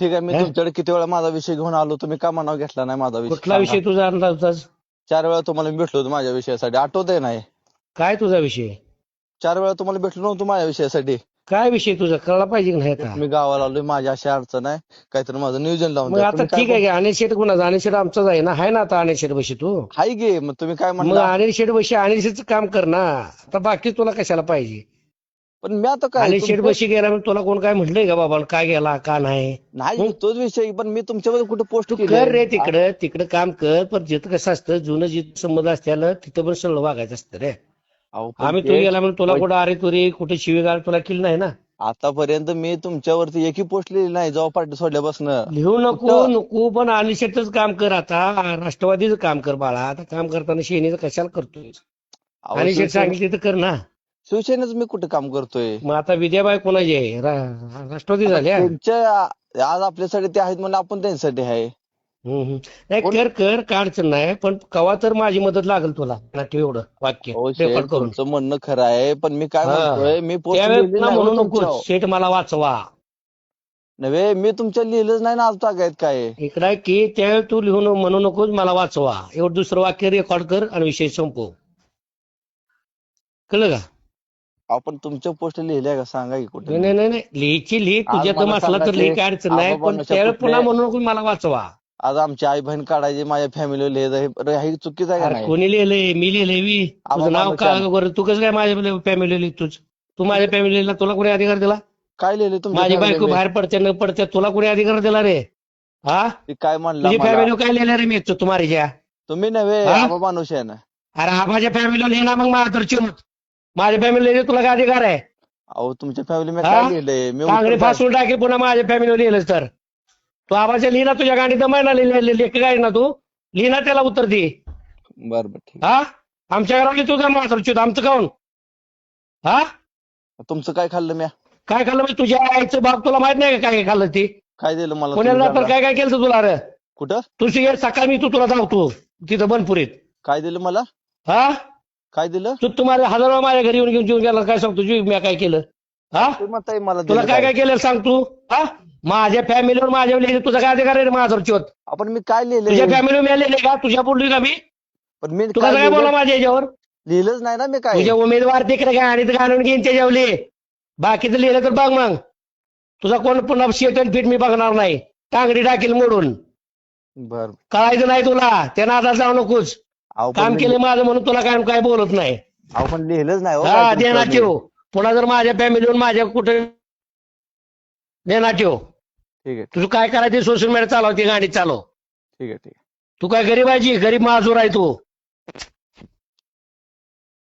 ठीक आहे, मी हे? तुमच्याकडे किती वेळा माझा विषय घेऊन आलो, तुम्ही का मनावर घेतला नाही माझा विषय? कुठला सांगा. विषय तुझा अंदाज? 4 वेळा तुम्हाला मी भेटलो होतो माझ्या विषयासाठी, आठवतंय नाही? काय तुझा विषय? 4 वेळा तुम्हाला भेटलो नव्हतो माझ्या विषयासाठी. काय विषय तुझा कळला पाहिजे की नाही आता? मी गावाला आलोय, माझी अशी अडचण आहे, काहीतरी माझं नियोजन लावून मग द्या. आता तुम्ही काय ठीक आहे की अनिल शेठ कुणाचा? अनिल शेठ आमचाच आहे ना, आहे ना आता अनिल शेठ बशी तू. हाय गे, मग तुम्ही काय मग म्हणला? अनिल शेठ बशी अनिल शेठचं काम कर ना. आता बाकी तुला कशाला पाहिजे? पण मी आता काय अनिल शेठ तुमचं- बशी गेला म्हणून तुला कोण काय म्हटलंय का बाबा काय गेला का नाही? नाही तोच विषय, पण मी तुमच्याबद्दल कुठे पोस्ट तू केली कर रे तिकडं काम कर. पण जिथं कसं असतं जुनं जिथं संबंध असत्याला तिथं पण सरळ वागायचं असतं रे. आम्ही तू गेला म्हणून तुला कुठं अरे तुरी कुठे शिवीगाळ तुला केली नाही ना. आतापर्यंत मी तुमच्यावरती एकही पोस्ट लिहिली नाही जेव्हा पार्टी सोडल्यापासून. लिहू नको पण अनिल शेठच काम कर आता. राष्ट्रवादीचं काम कर बाळा. आता काम करताना शेणीचं कशाला करतोय? अनिल शेठ सांगितलं तिथं कर ना. शिवसेनेच मी कुठे काम करतोय? मग आता विद्याबाई कोणाची आहे? राष्ट्रवादी झाल्या. त्यांच्या आज आपल्यासाठी ते आहेत म्हणून आपण त्यांच्यासाठी आहे. नाही कर काय अडचण नाही. पण कवा तर माझी मदत लागेल तुला. ठेव एवढं वाक्य हो रेकॉर्ड शेठ, करून. तुमचं म्हणणं खरं आहे, पण मी काय हा. म्हणतोय, मी पोस्ट त्यावेळेस लिहिली ना नाही म्हणू हो नको तुमच्यावर. शेठ मला वाचवा. नव्हे, मी तुमच्या लिहिलंच नाही ना आज तागायत काय. इकडे की त्यावेळेस तू लिहून म्हणू नकोस मला वाचवा. एवढं दुसरं वाक्य रेकॉर्ड कर आणि विषय संपव. कळलं का? आपण तुमच्या पोस्ट लिहिल्या का सांगा की कुठे? नाही लिहायची लिही. आज तुझ्या मला दम असला तर सांगा लिही, ते काय अडचण नाही. आबा पण बाबांच्या त्यावेळेस कुठले- पुन्हा म्हणू नको मला वाचवा. आज आमची आई बहीण काढायची माझ्या फॅमिलीवर लिहायचं, हे चुकीचं आहे का अरे नाही? कोणी लिहिलंय? मी लिहिलंय मी. तुझं नाव माणूस आहे. का बरं? तू कसं काय माझ्या फॅमिली लिहितोस? तू माझ्या फॅमिलीला तुला कोणी अधिकार दिला? काय लिहिले तुमच्या माझी बायको family बाहेर पडते न पडते तुला कोणी अधिकार दिला रे? हा? मध्ये? काय म्हणला तुझी मला? फॅमिली काय लिहिलं रे मी तुम्हारीच्या? तुम्ही नव्हे, हा? आबा माणूस आहे ना. अरे माझ्या फॅमिलीला लिहिणार मग माझ्या तर चिमूट. माझ्या फॅमिली तुला काय अधिकार आहे? अहो तुमच्या फॅमिली मध्ये हा? काय लिहिलंय? मी कांगडी उत्तर फासून टाकेल पुन्हा माझ्या फॅमिलीवर लिहिलंस तर. तू आबाच्या लिहिला तुझ्या गाडी दमायला लेख काय ना तू लिहिना त्याला उत्तर दे. बर बर ठीक हा? आमच्या घरातली तुझा मात्र आमचं काऊन? हा? आहे. तुमचं काय खाल्लं म्या? काय खाल्लं म्हणजे तुझ्या आईचं बाप तुला माहित नाही का काय खाल्लं ती? काय दिलं मला पुण्याला तुम्ही तर सांगा? काय काय केलं तुला रे? कुठं तुझी सकाळी मी तुला धावतो तिथं बनपुरीत. काय दिलं मला? हा? काय दिलं? तू तुम्हाला हजारो माझ्या घरी येऊन जेवून गेला काय सांगतो जी मी काय केलं? हा? तुम्ही म्हणताय मला तुला दिलं काय काय केलं सांग तू? हा? माझ्या फॅमिलीवर माझ्या लिहिले तुझा काय अधिकार आहे रे माझा चोत? आपण मी काय तुझ्या लिहिलंय? फॅमिलीवर मी लिहिले का? तुझ्या बोलली का मी? पण मी तू काय कसं काय बोला लिहिलं? माझ्या याच्यावर? लिहिलंच नाही ना मी काय. तुझ्या उमेदवार तिकडे काय आणि घालून घेईन त्याच्यावली. बाकीचं लिहिलं तर बघ मग. तुझा कोण पुन्हा शेट आणि पीठ मी बघणार नाही. टांगडी टाकील मोडून. बर कळायचं नाही तुला. त्यांना आता जाऊ नकोस. अहो काम केलं माझं म्हणून तुला काय काय बोलत नाही. पण लिहिलंच नाही हो हा काय देणार तुमचं ठेव. पुन्हा जर माझ्या फॅमिलीवर माझ्या कुठे देणार ठेव. ठीक आहे तुझं काय करायचं सोशल मीडिया चालव ती गाडी चालव. ठीक आहे ठीक आहे. तू काय गरीब आहे? गरीब माजूर आहे तू.